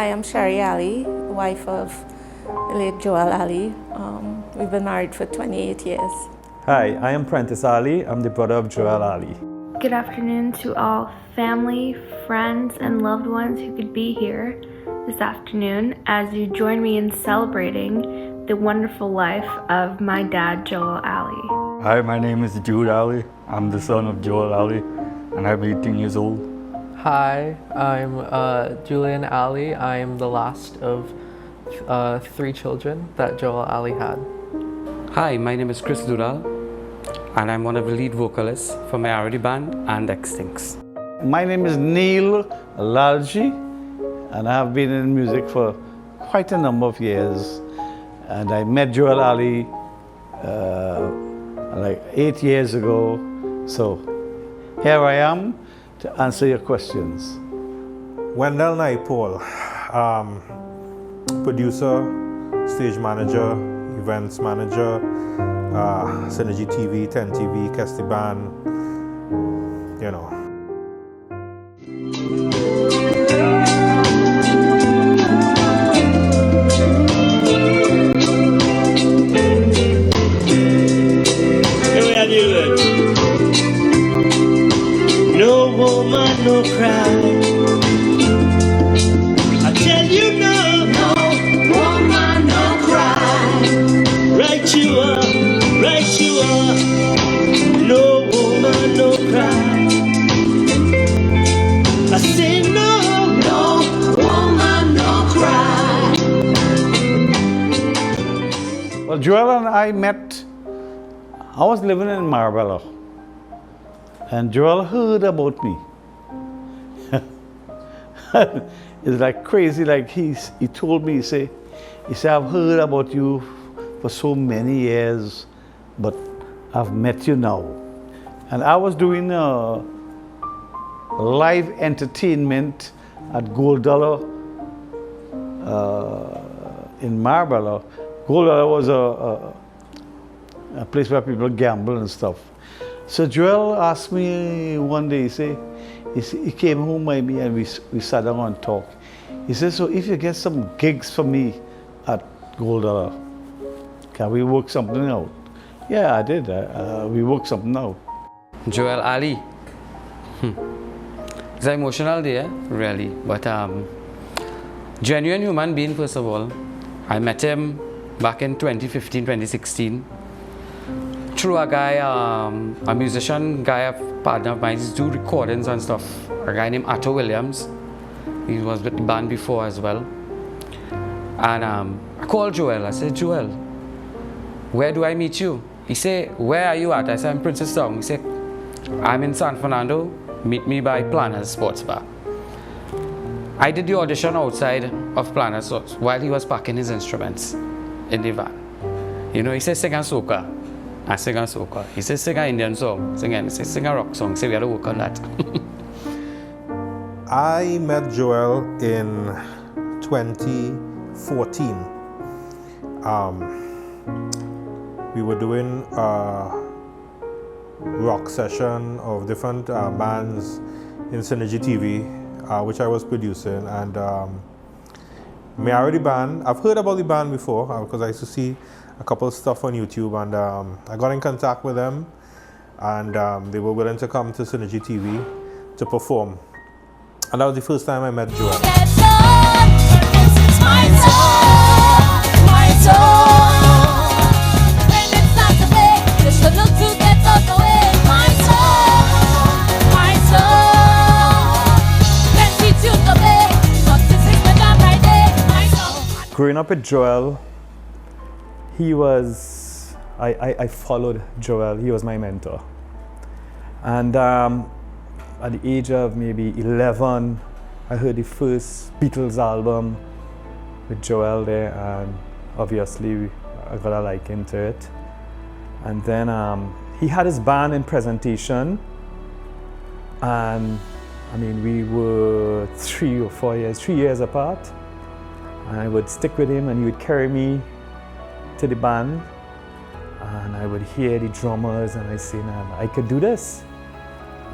Hi, I'm Sherry Ali, wife of the late Joel Ali. We've been married for 28 years. Hi, I am Prentice Ali. I'm the brother of Joel Ali. Good afternoon to all family, friends, and loved ones who could be here this afternoon as you join me in celebrating the wonderful life of my dad, Joel Ali. Hi, my name is Jude Ali. I'm the son of Joel Ali, and I'm 18 years old. Hi, I'm Julian Ali. I am the last of 3 children that Joel Ali had. Hi, my name is Chris Dural, and I'm one of the lead vocalists for Mayaro The Band and Extincts. My name is Neil Lalji, and I have been in music for quite a number of years. And I met Joel Ali like 8 years ago. So here I am to answer your questions. Wendell Naipaul, producer, stage manager, events manager, Synergy TV, 10 TV, Kesty Band, you know. No woman, no cry. I tell you no, no woman, no cry. Right you are, right you are. No woman, no cry. I say no, no woman, no cry. Well, Joel and I met, I was living in Marbella. And Joel heard about me. It's like crazy, like he told me, he said, I've heard about you for so many years, but I've met you now. And I was doing live entertainment at Gold Dollar in Marbella. Gold Dollar was a place where people gamble and stuff. So Joel asked me one day, he came home by me and we sat down and talked. He said, so if you get some gigs for me at Gold Dollar, can we work something out? Yeah, I did. We worked something out. Joel Ali. It's an emotional day, really. But genuine human being, first of all. I met him back in 2015, 2016. Through a guy, a musician guy, a partner of mine, he's do recordings and stuff. A guy named Otto Williams. He was with the band before as well. And I called Joel. I said, Joel, where do I meet you? He said, where are you at? I said, I'm Princess Town. He said, I'm in San Fernando. Meet me by Planners Sports Bar. I did the audition outside of Planners while he was packing his instruments in the van. You know, he said, sing a soca. I sing a soca. He said, sing an Indian song. He said, sing a rock song. He said, we had to work on that. I met Joel in 2014. We were doing a rock session of different bands in Synergy TV, which I was producing. And Mayaro The Band, I've heard about the band before because I used to see a couple of stuff on YouTube, and I got in contact with them, and they were willing to come to Synergy TV to perform. And that was the first time I met Joel. Growing up with Joel, he was, I followed Joel. He was my mentor. And at the age of maybe 11, I heard the first Beatles album with Joel there, and obviously I got a liking to it. And then he had his band in presentation, and I mean, we were 3 or 4 years, 3 years apart. And I would stick with him, and he would carry me to the band, and I would hear the drummers, and I say, nah, I could do this.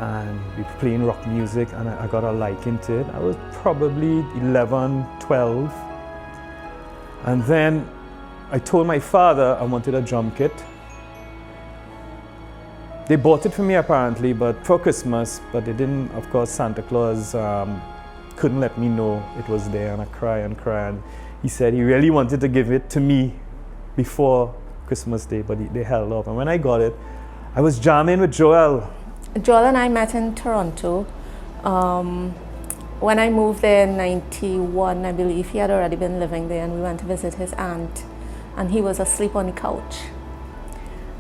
and we were playing rock music, and I got a liking to it. I was probably 11, 12. And then I told my father I wanted a drum kit. They bought it for me apparently, but for Christmas, but they didn't, of course, Santa Claus couldn't let me know it was there, and I cried and cried. And he said he really wanted to give it to me before Christmas Day, but they held off. And when I got it, I was jamming with Joel. Joel and I met in Toronto. When I moved there in 91, I believe, he had already been living there, and we went to visit his aunt, and he was asleep on the couch.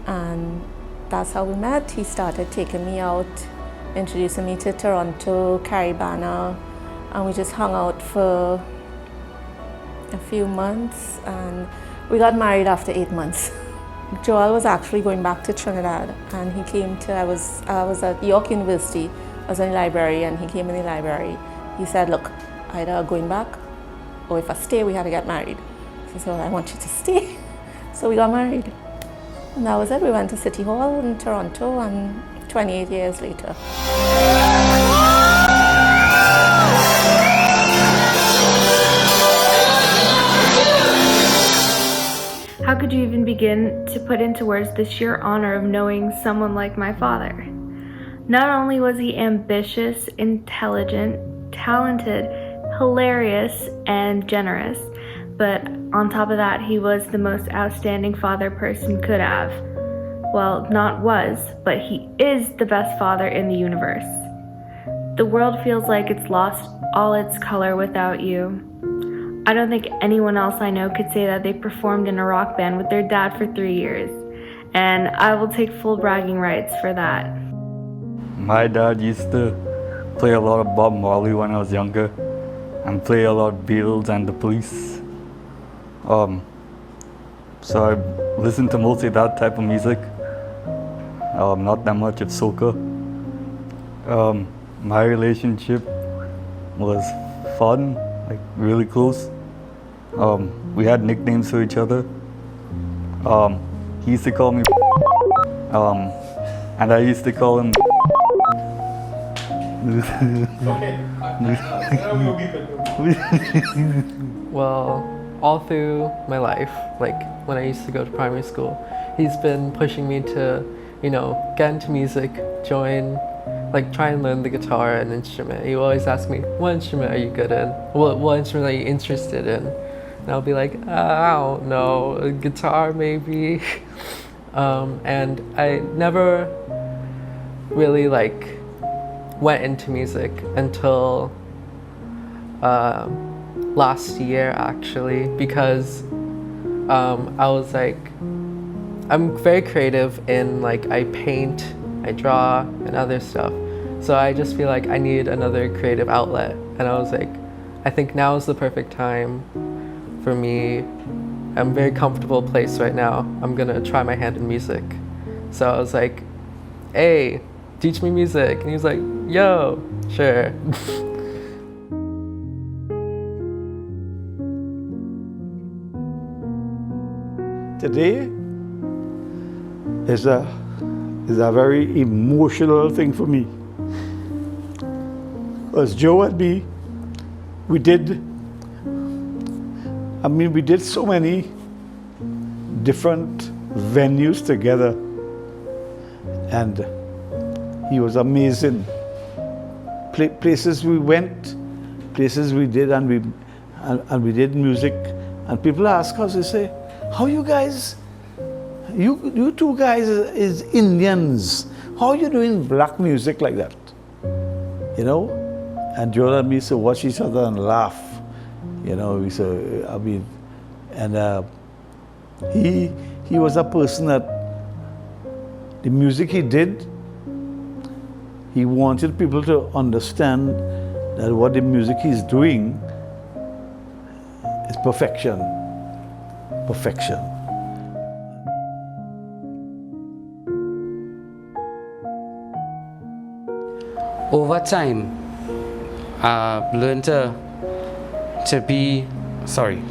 And that's how we met. He started taking me out, introducing me to Toronto, Caribana, and we just hung out for a few months, and we got married after 8 months. Joel was actually going back to Trinidad, and he came to, I was at York University, I was in the library, and he came in the library. He said, look, either going back, or if I stay, we have to get married. So I said, well, I want you to stay. So we got married. And that was it. We went to City Hall in Toronto, and 28 years later. How could you even begin to put into words the sheer honor of knowing someone like my father? Not only was he ambitious, intelligent, talented, hilarious, and generous, but on top of that, he was the most outstanding father a person could have. Well, not was, but he is the best father in the universe. The world feels like it's lost all its color without you. I don't think anyone else I know could say that they performed in a rock band with their dad for 3 years, and I will take full bragging rights for that. My dad used to play a lot of Bob Marley when I was younger, and play a lot of Beatles and the Police. So I listened to mostly that type of music, not that much of soca. My relationship was fun, like really close. We had nicknames for each other. He used to call me and I used to call him Well, all through my life, like when I used to go to primary school, he's been pushing me to, get into music, join, like try and learn the guitar and instrument. He always asks me, what instrument are you good in? What instrument are you interested in? And I'll be like, I don't know, a guitar maybe. And I never really went into music until last year actually, because I was I'm very creative in I paint, I draw, and other stuff. So I just feel like I need another creative outlet, and I was I think now is the perfect time for me. I'm a very comfortable place right now. I'm gonna try my hand in music. So I was like, hey, teach me music. And he was like, yo, sure. Today is a very emotional thing for me. Because Joe and me, we did so many different venues together, and he was amazing. Places we went, places we did, and we did music, and people ask us, they say, how you guys, you two guys is Indians, how are you doing black music like that? And Joel and me used to watch each other and laugh. He was a person that the music he did, he wanted people to understand that what the music he's doing is perfection. Perfection. Over time, I've learned to be, sorry.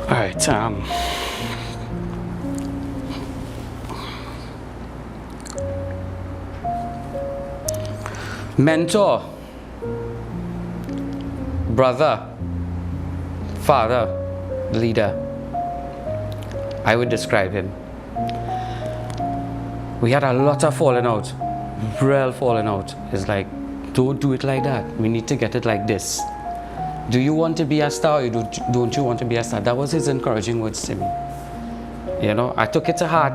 All right. Mentor, brother, father, leader. I would describe him. We had a lot of falling out, real falling out. It's like, don't do it like that. We need to get it like this. Do you want to be a star or don't you want to be a star? That was his encouraging words to me. You know, I took it to heart,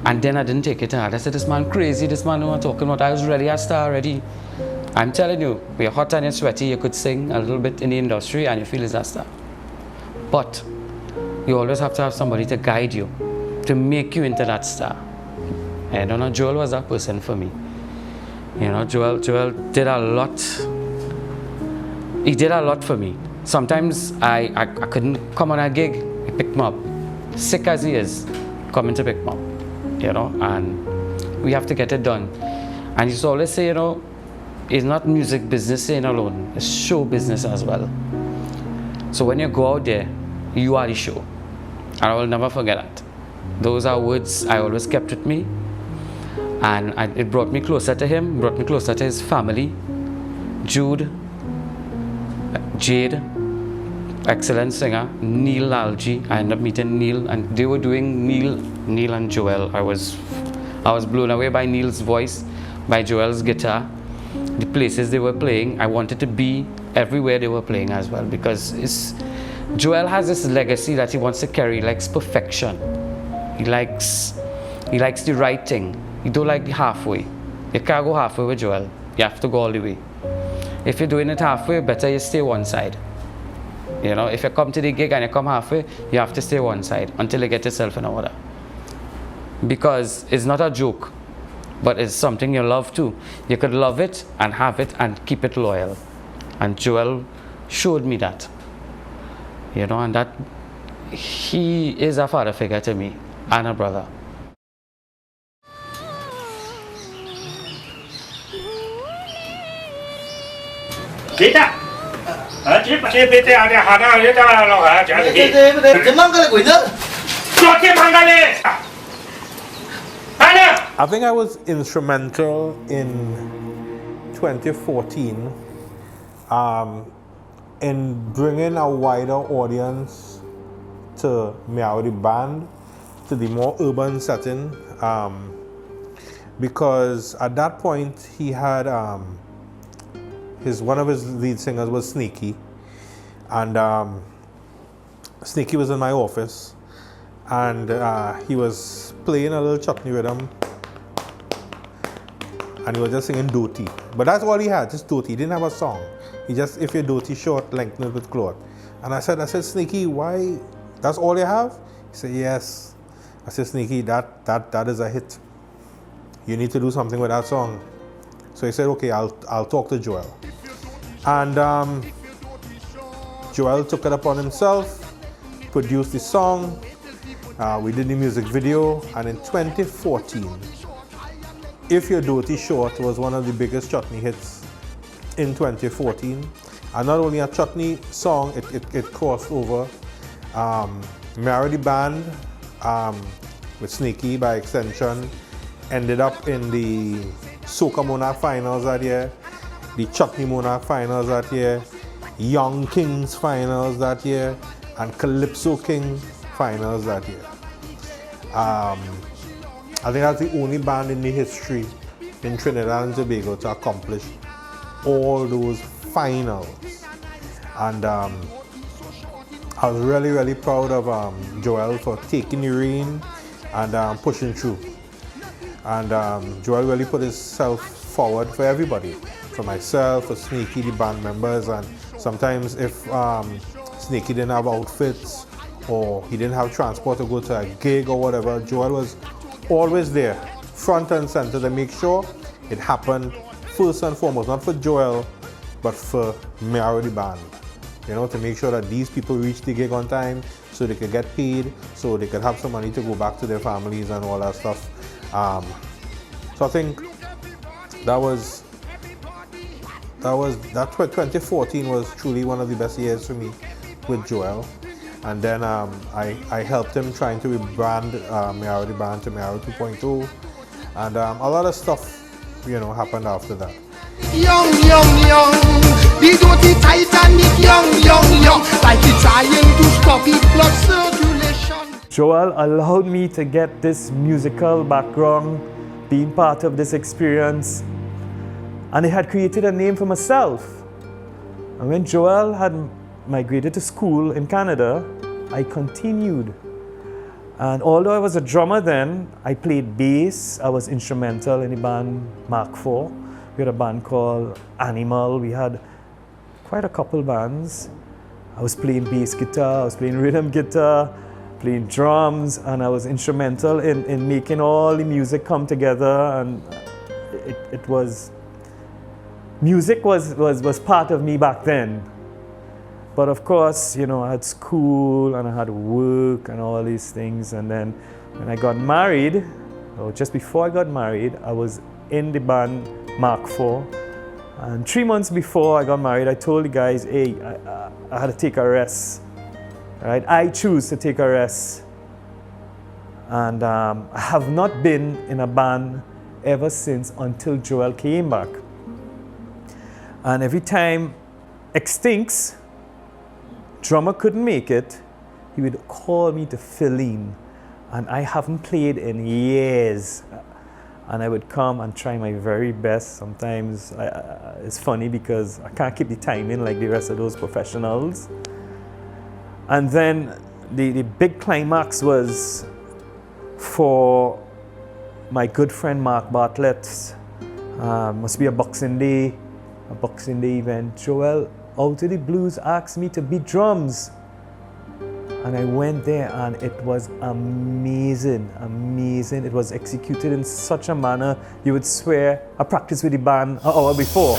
and then I didn't take it to heart. I said, this man crazy, this man know what I'm talking about. I was really a star already. I'm telling you, you're hot and you're sweaty, you could sing a little bit in the industry and you feel it's a star. But you always have to have somebody to guide you, to make you into that star. I don't know, Joel was that person for me. You know, Joel did a lot. He did a lot for me. Sometimes I couldn't come on a gig, he picked me up. Sick as he is, coming to pick me up. You know, and we have to get it done. And he used to always say, you know, it's not music business in alone, it's show business as well. So when you go out there, you are the show. And I will never forget that. Those are words I always kept with me. And it brought me closer to him, brought me closer to his family. Jude, Jade, excellent singer, Neil Algie. I ended up meeting Neil, and they were doing Neil and Joel. I was blown away by Neil's voice, by Joel's guitar, the places they were playing. I wanted to be everywhere they were playing as well, because Joel has this legacy that he wants to carry. He likes perfection. He likes the right thing. You don't like the halfway. You can't go halfway with Joel. You have to go all the way. If you're doing it halfway, better you stay one side. You know, if you come to the gig and you come halfway, you have to stay one side until you get yourself in order. Because it's not a joke, but it's something you love too. You could love it and have it and keep it loyal. And Joel showed me that. You know, and that he is a father figure to me and a brother. Kita. Cipete ada hana dia tak lalu jadi. Demang kali gue nak. Cuci mangale. Hana. I think I was instrumental in 2014 in bringing a wider audience to Mayaro The Band, to the more urban setting, because at that point he had one of his lead singers was Sneaky, and Sneaky was in my office, and he was playing a little chutney rhythm, and he was just singing Doti. But that's all he had, just Doti. He didn't have a song. He just, if your Doti short, lengthen it with cloth. And I said, Sneaky, why? That's all you have? He said, yes. I said, Sneaky, that is a hit. You need to do something with that song. So he said, okay, I'll talk to Joel. And Joel took it upon himself, produced the song. We did the music video, and in 2014, If Your Dirty Short was one of the biggest chutney hits in 2014. And not only a chutney song, it crossed over Mayaro The Band with Sneaky by extension, ended up in the Soca Monarch finals that year, the Chutney Monarch finals that year, Young Kings finals that year, and Calypso King finals that year. I think that's the only band in the history in Trinidad and Tobago to accomplish all those finals. And I was really, really proud of Joel for taking the reign and pushing through. And Joel really put himself forward for everybody, for myself, for Sneaky, the band members, and sometimes if Sneaky didn't have outfits or he didn't have transport to go to a gig or whatever, Joel was always there, front and center, to make sure it happened first and foremost, not for Joel, but for Mayaro The Band. You know, to make sure that these people reach the gig on time so they could get paid, so they could have some money to go back to their families and all that stuff. So I think that 2014 was truly one of the best years for me with Joel. And then I helped him trying to rebrand Mayaro The Band to Mayaro 2.0. And a lot of stuff, happened after that. Young, the dirty Titanic, young, like it's trying to stop it, blood circulation. Joel allowed me to get this musical background, being part of this experience, and it had created a name for myself. And when Joel had migrated to school in Canada, I continued. And although I was a drummer then, I played bass. I was instrumental in the band Mark IV. We had a band called Animal. We had quite a couple bands. I was playing bass guitar, I was playing rhythm guitar, playing drums, and I was instrumental in making all the music come together. And it was, music was part of me back then. But of course, I had school and I had work and all these things. And then when I got married, or just before I got married, I was in the band Mark IV. And 3 months before I got married, I told the guys, hey, I had to take a rest. Right? I choose to take a rest. And I have not been in a band ever since until Joel came back. And every time Extincts, drummer couldn't make it, he would call me to fill in. And I haven't played in years. And I would come and try my very best. Sometimes it's funny because I can't keep the timing like the rest of those professionals. And then the big climax was for my good friend Mark Bartlett's, must be a Boxing Day event. Joel, out of the blues, asked me to beat drums. And I went there and it was amazing. It was executed in such a manner, you would swear I practiced with the band an hour before.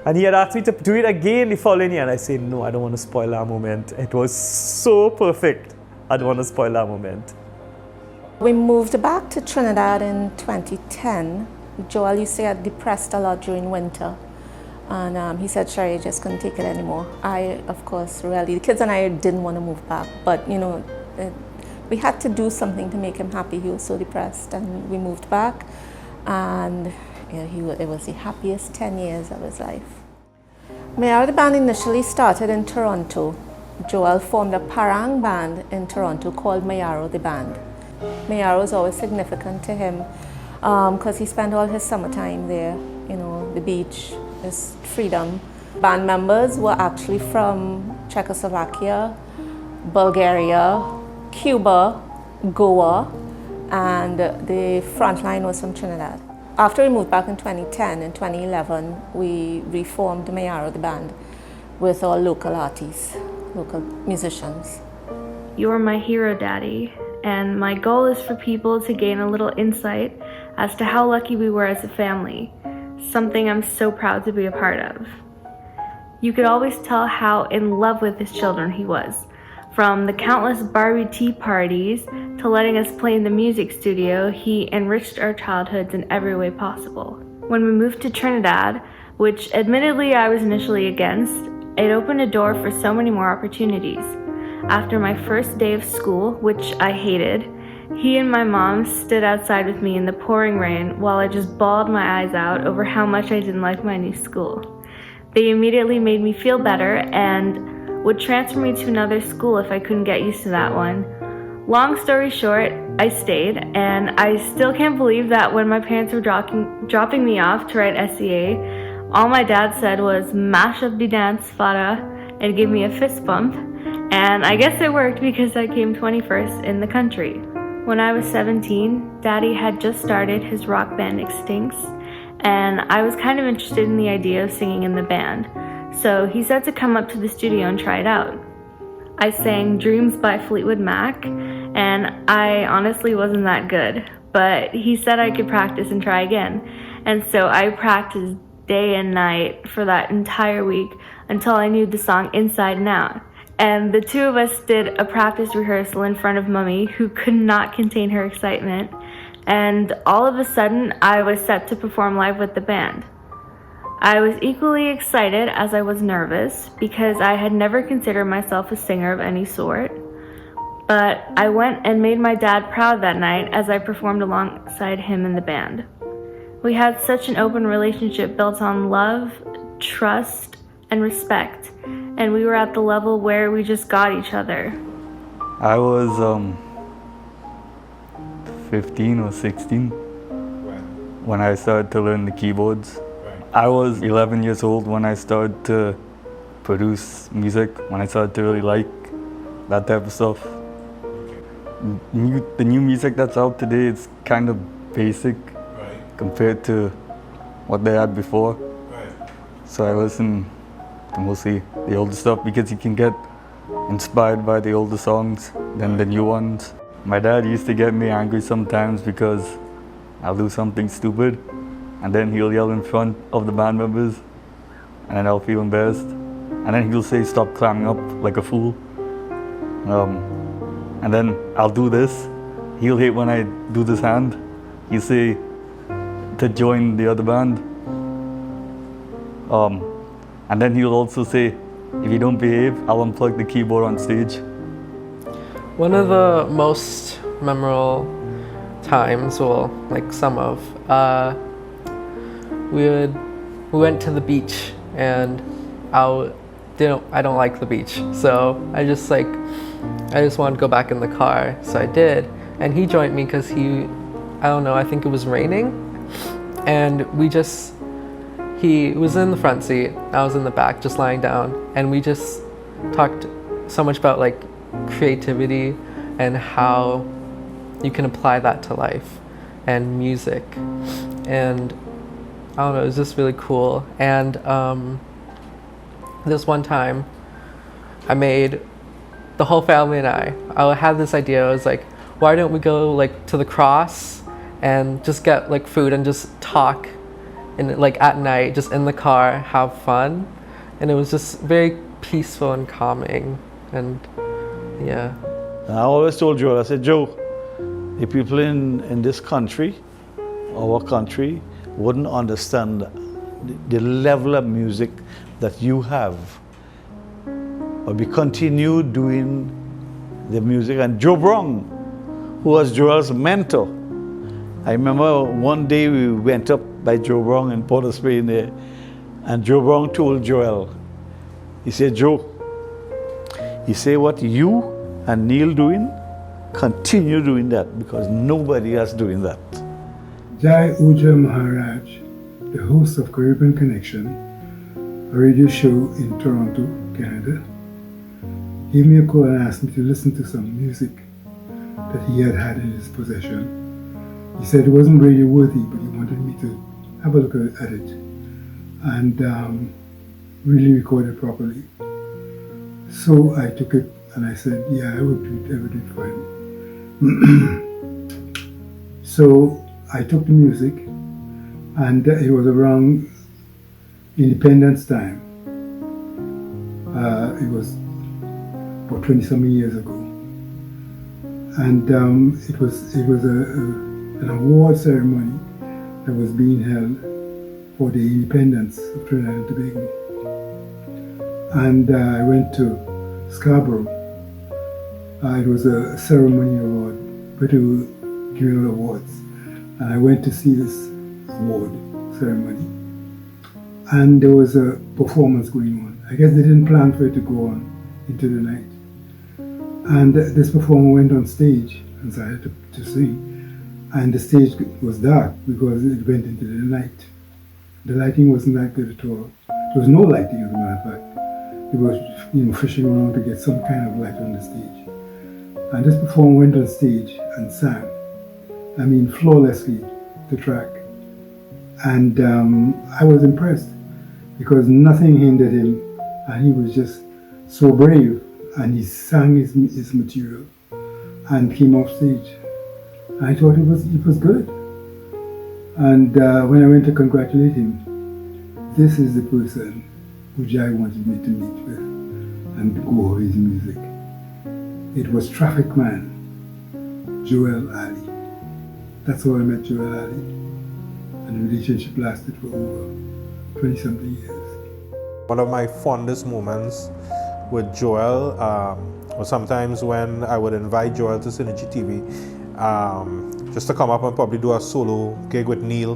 And he had asked me to do it again the following year, and I said, no, I don't want to spoil that moment. It was so perfect. I don't want to spoil that moment. We moved back to Trinidad in 2010. Joel used to get depressed a lot during winter. And he said, Sherry, I just couldn't take it anymore. I, of course, really, the kids and I didn't want to move back. But, we had to do something to make him happy. He was so depressed. And we moved back. And it was the happiest 10 years of his life. Mayaro The Band initially started in Toronto. Joel formed a parang band in Toronto called Mayaro The Band. Mayaro is always significant to him because he spent all his summertime there, the beach, his freedom. Band members were actually from Czechoslovakia, Bulgaria, Cuba, Goa, and the front line was from Trinidad. After we moved back in 2010, in 2011, we reformed Mayaro The Band with our local artists, local musicians. You're my hero, Daddy, and my goal is for people to gain a little insight as to how lucky we were as a family, something I'm so proud to be a part of. You could always tell how in love with his children he was, from the countless Barbie tea parties to letting us play in the music studio. He enriched our childhoods in every way possible. When we moved to Trinidad, which admittedly I was initially against, it opened a door for so many more opportunities. After my first day of school, which I hated, he and my mom stood outside with me in the pouring rain while I just bawled my eyes out over how much I didn't like my new school. They immediately made me feel better and would transfer me to another school if I couldn't get used to that one. Long story short, I stayed, and I still can't believe that when my parents were dropping me off to write SEA, all my dad said was, mash up the dance, Farah, and give me a fist bump. And I guess it worked because I came 21st in the country. When I was 17, Daddy had just started his rock band Extincts, and I was kind of interested in the idea of singing in the band. So he said to come up to the studio and try it out. I sang Dreams by Fleetwood Mac, and I honestly wasn't that good. But he said I could practice and try again. And so I practiced day and night for that entire week until I knew the song inside and out. And the two of us did a practice rehearsal in front of Mummy, who could not contain her excitement. And all of a sudden, I was set to perform live with the band. I was equally excited as I was nervous because I had never considered myself a singer of any sort. But I went and made my dad proud that night as I performed alongside him in the band. We had such an open relationship built on love, trust, and respect, and we were at the level where we just got each other. I was 15 or 16 when I started to learn the keyboards. I was 11 years old when I started to produce music, when I started to really like that type of stuff. The new music that's out today is kind of basic compared to what they had before. So I listen to mostly the older stuff because you can get inspired by the older songs than the new ones. My dad used to get me angry sometimes because I'll do something stupid and then he'll yell in front of the band members and then I'll feel embarrassed. And then he'll say, "Stop climbing up like a fool." And then I'll do this. He'll hate when I do this hand. He'll say to join the other band. And then he'll also say, "If you don't behave, I'll unplug the keyboard on stage." One of the most memorable times, well, like some of, we went to the beach, and I don't like the beach, so I just wanted to go back in the car, so I did, and he joined me because I don't know, I think it was raining, and he was in the front seat, I was in the back just lying down, and we just talked so much about like creativity and how you can apply that to life and music, and I don't know, it was just really cool. And this one time I made the whole family and I had this idea. I was like, why don't we go like to the cross and just get like food and just talk and like at night, just in the car, have fun. And it was just very peaceful and calming, and yeah. I always told Joe, I said, "Joe, the people in this country, our country, wouldn't understand the level of music that you have. But we continue doing the music." And Joe Brown, who was Joel's mentor, I remember one day we went up by Joe Brown in Port of Spain there, and Joe Brown told Joel, he said, "Joe, he said, what you and Neil doing, continue doing that, because nobody else doing that." Jai Uja Maharaj, the host of Caribbean Connection, a radio show in Toronto, Canada, gave me a call and asked me to listen to some music that he had in his possession. He said it wasn't radio worthy, but he wanted me to have a look at it and really record it properly. So I took it and I said, yeah, I would do it for him. So I took the music, and it was around Independence time. It was about 20-something years ago. And it was an award ceremony that was being held for the independence of Trinidad and Tobago. And I went to Scarborough. It was a ceremony award, but they were giving out awards. And I went to see this award ceremony. And there was a performance going on. I guess they didn't plan for it to go on into the night. And this performer went on stage and started to sing. And the stage was dark because it went into the night. The lighting wasn't that good at all. There was no lighting, as a matter of fact. They were fishing around to get some kind of light on the stage. And this performer went on stage and sang. I mean, flawlessly, the track. And I was impressed because nothing hindered him, and he was just so brave, and he sang his material and came off stage. I thought it was good. And when I went to congratulate him, this is the person who Jai wanted me to meet with and go over his music. It was Traffic Man, Joel Ali. That's how I met Joel Ali. And the relationship lasted for over 20-something years. One of my fondest moments with Joel was sometimes when I would invite Joel to Synergy TV just to come up and probably do a solo gig with Neil.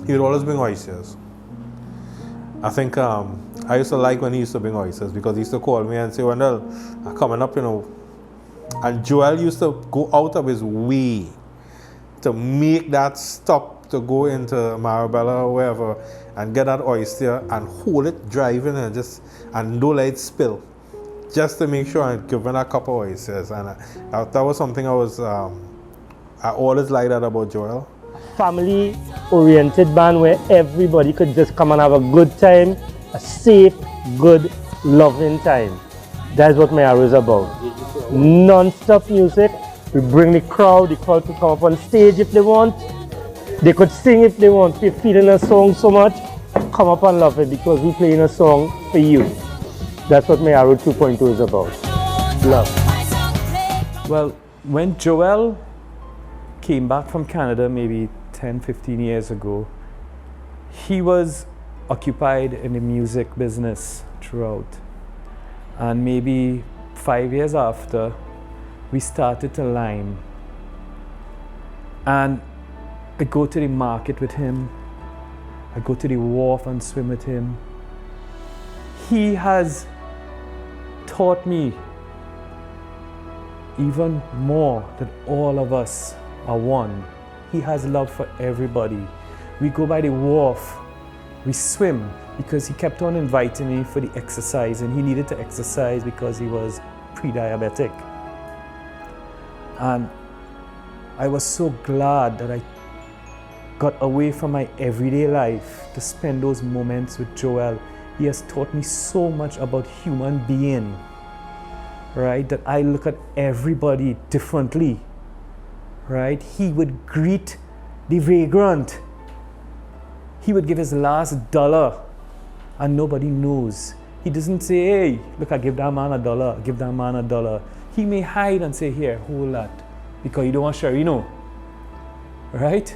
He would always bring oysters. I think I used to like when he used to bring oysters because he used to call me and say, Wendell, I'm coming up, you know. And Joel used to go out of his way to make that stop to go into Marabella or wherever and get that oyster and hold it driving and don't let it spill, just to make sure I'm giving a couple of oysters. And that was something I always liked that about Joel. Family-oriented band where everybody could just come and have a good time, a safe, good, loving time. That's what Mayaro is about. Non-stop music. We bring the crowd could come up on stage if they want. They could sing if they want. If you're feeling a song so much, come up and love it because we're playing a song for you. That's what Mayaro 2.2 is about. Love. Well, when Joel came back from Canada maybe 10-15 years ago, he was occupied in the music business throughout. And maybe 5 years after, we started to line. And I go to the market with him. I go to the wharf and swim with him. He has taught me even more that all of us are one. He has love for everybody. We go by the wharf, we swim, because he kept on inviting me for the exercise, and he needed to exercise because he was pre-diabetic. And I was so glad that I got away from my everyday life to spend those moments with Joel. He has taught me so much about human being, right? That I look at everybody differently, right? He would greet the vagrant. He would give his last dollar and nobody knows. He doesn't say, hey, look, I give that man $1, give that man $1. He may hide and say, here, hold that, because you don't want Sherry, know, right?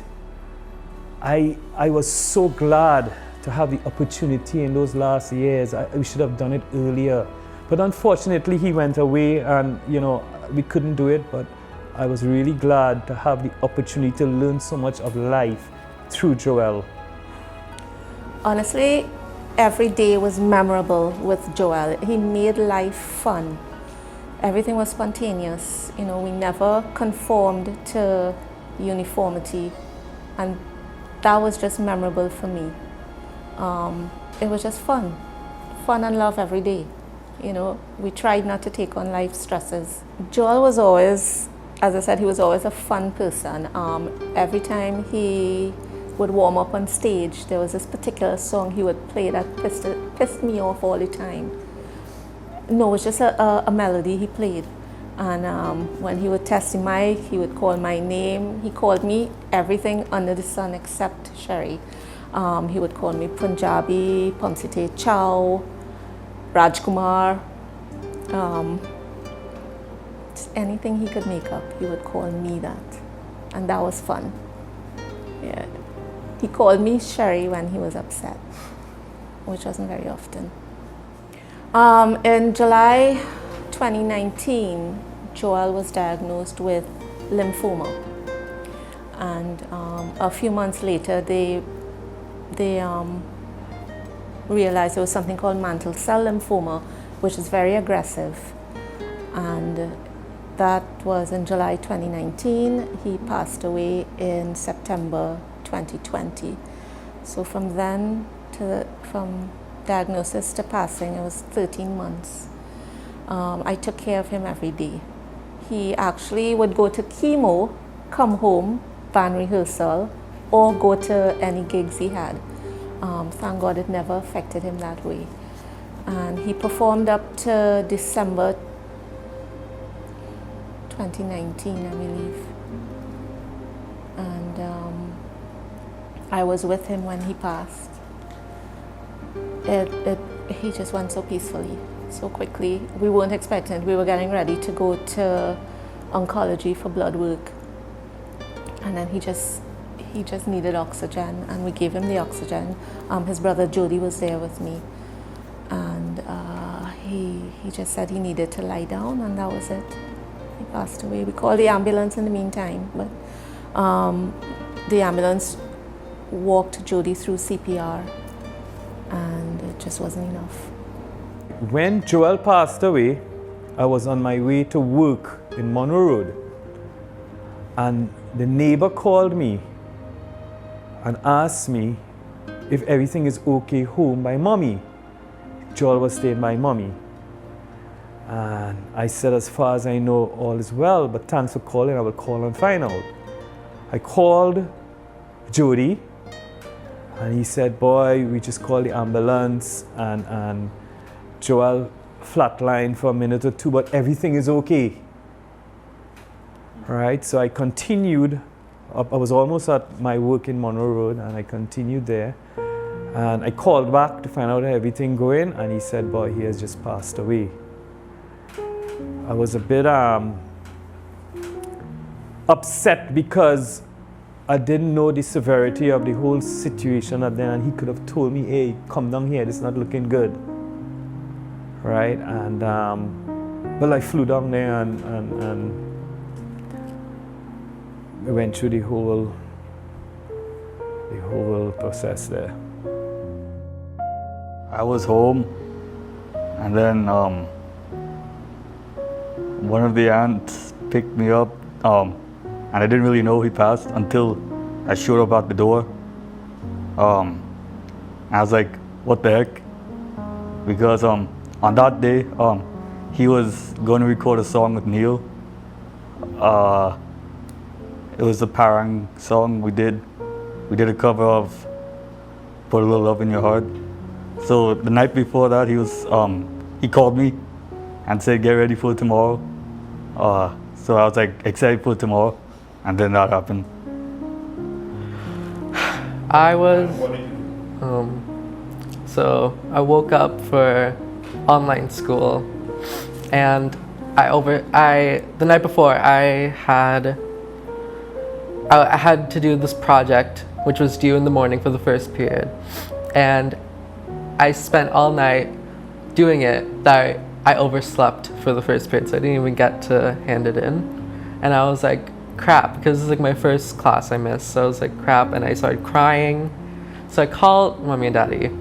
I was so glad to have the opportunity in those last years. We should have done it earlier. But unfortunately, he went away and, you know, we couldn't do it. But I was really glad to have the opportunity to learn so much of life through Joel. Honestly, every day was memorable with Joel. He made life fun. Everything was spontaneous. You know, we never conformed to uniformity. And that was just memorable for me. It was just fun and love every day. You know, we tried not to take on life stresses. Joel was always, as I said, he was always a fun person. Every time he would warm up on stage, there was this particular song he would play that pissed me off all the time. No, it was just a melody he played. And when he would test the mic, he would call my name. He called me everything under the sun except Sherry. He would call me Punjabi, Pamsite Chow, Rajkumar. Anything he could make up, he would call me that. And that was fun. Yeah. He called me Sherry when he was upset, which wasn't very often. In July 2019, Joel was diagnosed with lymphoma. And a few months later, they realized there was something called mantle cell lymphoma, which is very aggressive. And that was in July 2019. He passed away in September 2020. So from then from diagnosis to passing, it was 13 months. I took care of him every day. He actually would go to chemo, come home, band rehearsal, or go to any gigs he had. Thank God it never affected him that way. And he performed up to December 2019, I believe. And I was with him when he passed. He just went so peacefully, so quickly. We weren't expecting it. We were getting ready to go to oncology for blood work. And then he just needed oxygen, and we gave him the oxygen. His brother Jody was there with me, and he just said he needed to lie down, and that was it. He passed away. We called the ambulance in the meantime, but the ambulance walked Jody through CPR, and it just wasn't enough. When Joel passed away, I was on my way to work in Monroe Road, and the neighbor called me and asked me if everything is okay home by mommy. Joel was staying by mommy. And I said, as far as I know, all is well, but thanks for calling. I will call and find out. I called Jody, and he said, boy, we just called the ambulance, and Joel flatlined for a minute or two, but everything is okay. Right, so I continued up. I was almost at my work in Monroe Road, and I continued there. And I called back to find out how everything going, and he said, boy, he has just passed away. I was a bit upset because I didn't know the severity of the whole situation at then, and he could have told me, hey, come down here, it's not looking good. Right, and well, I flew down there and we went through the whole process there. I was home, and then one of the aunts picked me up, and I didn't really know he passed until I showed up at the door. I was like, what the heck? Because on that day, he was going to record a song with Neil. It was a Parang song we did. We did a cover of Put a Little Love in Your Heart. So the night before that, he called me and said, get ready for tomorrow. So I was like excited for tomorrow, and then that happened. So I woke up for online school, and the night before I had to do this project, which was due in the morning for the first period, and I spent all night doing it that I overslept for the first period, so I didn't even get to hand it in. And I was like, crap, because this is like my first class I missed, so I was like, crap, and I started crying. So I called mommy and daddy,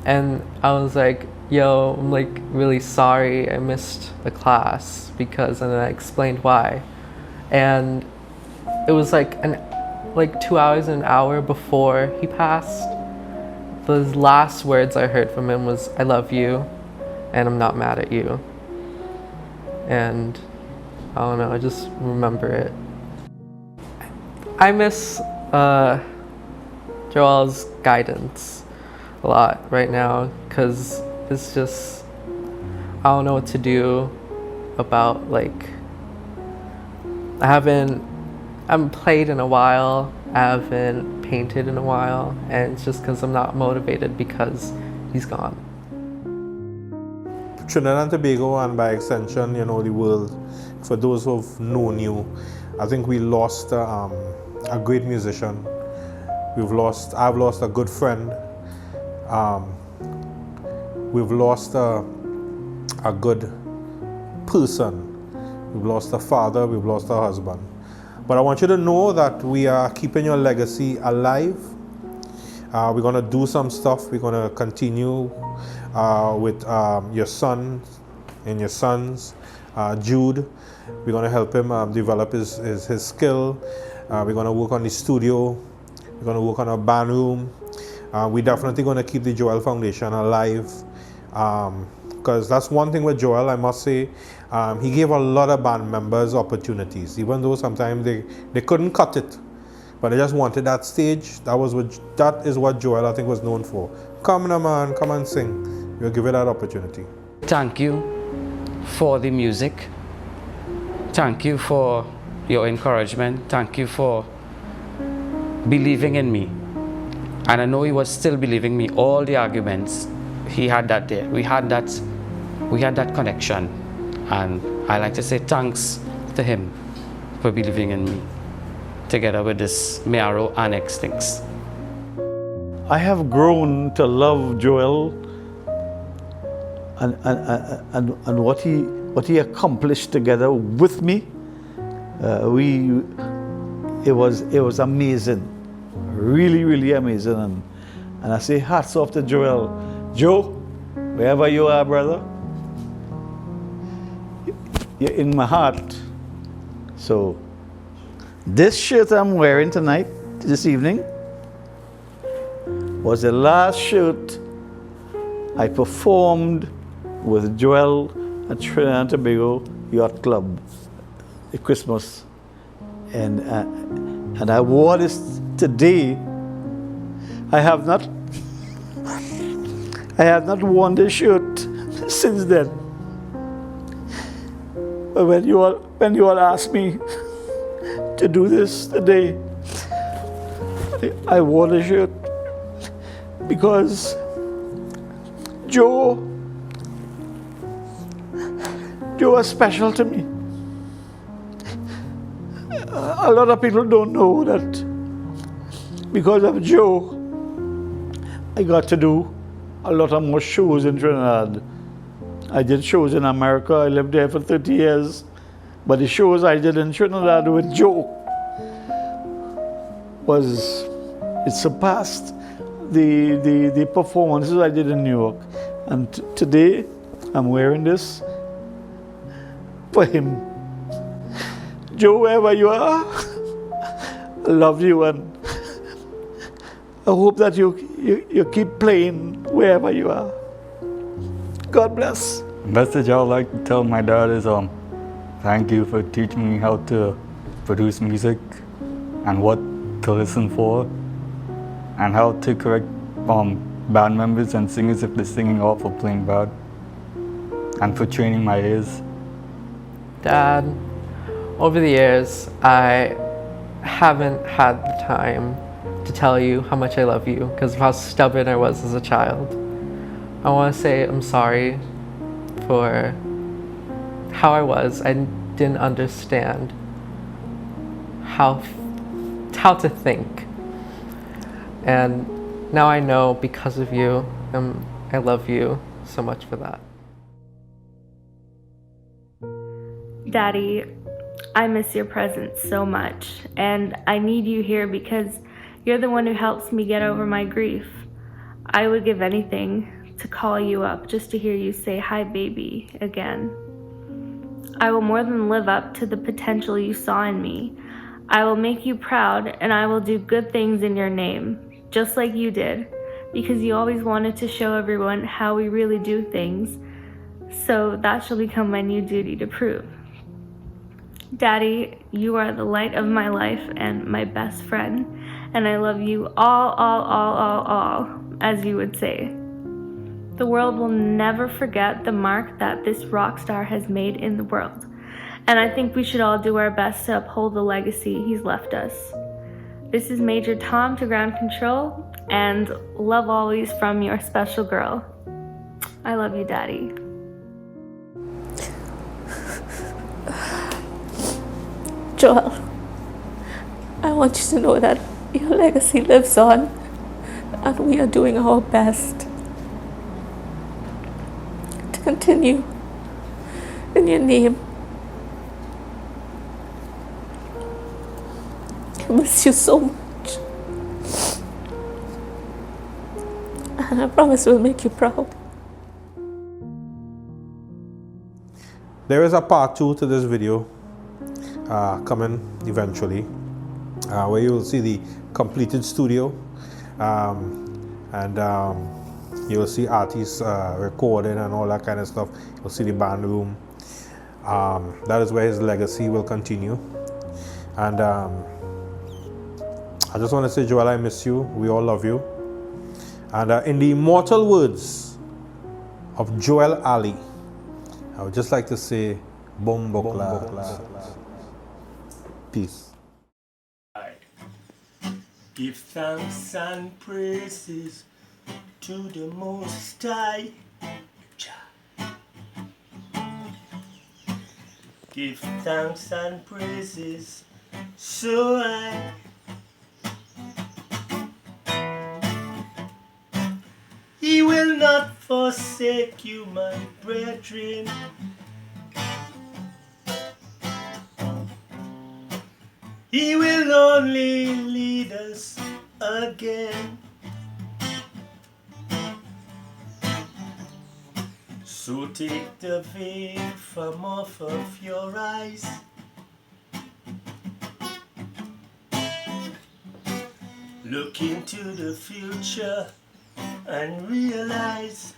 and I was like, yo, I'm like really sorry I missed the class, and then I explained why. And it was like 2 hours and an hour before he passed. The last words I heard from him was, I love you, and I'm not mad at you. And I don't know, I just remember it. I miss Joel's guidance a lot right now, because it's just, I don't know what to do about, I haven't played in a while, I haven't painted in a while, and it's just because I'm not motivated because he's gone. Trinidad and Tobago, and by extension, the world, for those who've known you, I think we lost a great musician. I've lost a good friend. We've lost a good person. We've lost a father, we've lost a husband. But I want you to know that we are keeping your legacy alive. We're going to do some stuff. We're going to continue with your son and your sons, Jude. We're going to help him develop his skill. We're going to work on the studio. We're going to work on a band room. We're definitely going to keep the Joel Foundation alive. Because that's one thing with Joel, I must say. He gave a lot of band members opportunities, even though sometimes they couldn't cut it. But they just wanted that stage. That is what Joel, I think, was known for. Come on, man, come and sing. We'll give you that opportunity. Thank you for the music. thank you for your encouragement. Thank you for believing in me. And I know he was still believing me. All the arguments, he had that there. We had that connection. And I like to say thanks to him for believing in me, together with this Mayaro and Extincts. I have grown to love Joel and what he accomplished together with me. It was amazing, really amazing, and I say hats off to Joel. Joe, wherever you are, brother, you're in my heart. So this shirt I'm wearing tonight, this evening, was the last shirt I performed with Joel at Trinidad and Tobago Yacht Club at Christmas. And I wore this today. I have not worn this shirt since then. But when you all asked me to do this today, I wore the shirt because Joe was special to me. A lot of people don't know that because of Joe, I got to do a lot of more shows in Trinidad. I did shows in America. I lived there for 30 years. But the shows I did in Trinidad with Joe it surpassed the performances I did in New York. And today, I'm wearing this for him. Joe, wherever you are, I love you, and I hope that you keep playing wherever you are. God bless. The message I would like to tell my dad is thank you for teaching me how to produce music and what to listen for and how to correct band members and singers if they're singing off or playing bad, and for training my ears. Dad, over the years, I haven't had the time to tell you how much I love you because of how stubborn I was as a child. I want to say I'm sorry for how I was. I didn't understand how to think. And now I know because of you, and I love you so much for that. Daddy, I miss your presence so much, and I need you here because you're the one who helps me get over my grief. I would give anything to call you up just to hear you say hi baby again. I will more than live up to the potential you saw in me. I will make you proud, and I will do good things in your name, just like you did, because you always wanted to show everyone how we really do things. So that shall become my new duty to prove. Daddy, you are the light of my life and my best friend, and I love you all, as you would say. The world will never forget the mark that this rock star has made in the world, and I think we should all do our best to uphold the legacy he's left us. This is Major Tom to Ground Control, and love always from your special girl. I love you, Daddy. Joel, I want you to know that your legacy lives on, and we are doing our best to continue in your name. I miss you so much, and I promise we'll make you proud. There is a part 2 to this video coming eventually, where you will see the completed studio, and you will see artists recording and all that kind of stuff. You'll see the band room. That is where his legacy will continue. And I just want to say, Joel, I miss you. We all love you. And in the immortal words of Joel Ali, I would just like to say, Bumbo. Peace. Give thanks and praises to the Most High. Give thanks and praises so I He will not forsake you, my brethren. He will only lead us again. So take the veil from off of your eyes. Look into the future and realize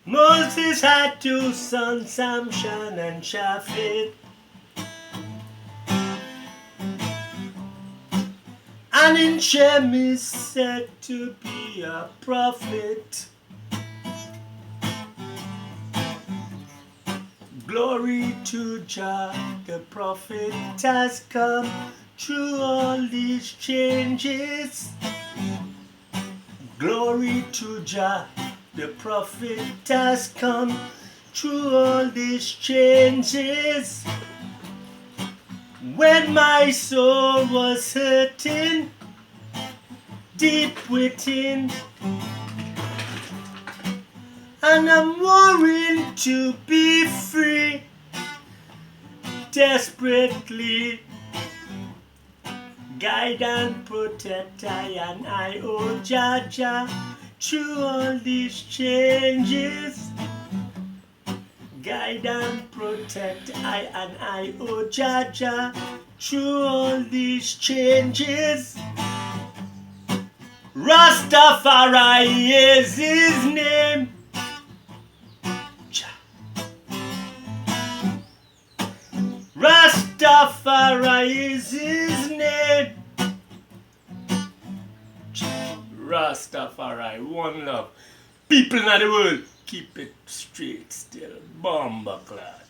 Moses had two sons, Samson and Shaphat. And in Shem is said to be a prophet. Glory to Jah, the prophet has come through all these changes. Glory to Jah, the prophet has come through all these changes. When my soul was hurting deep within, and I'm worrying to be free desperately. Guide and protect I and I, oh Jah Jah, through all these changes. Guide and protect I and I, oh Jah Jah, through all these changes. Rastafari is his name. Rastafari is his name. Rastafari, one love. People in the world, keep it straight still. Bomba clad.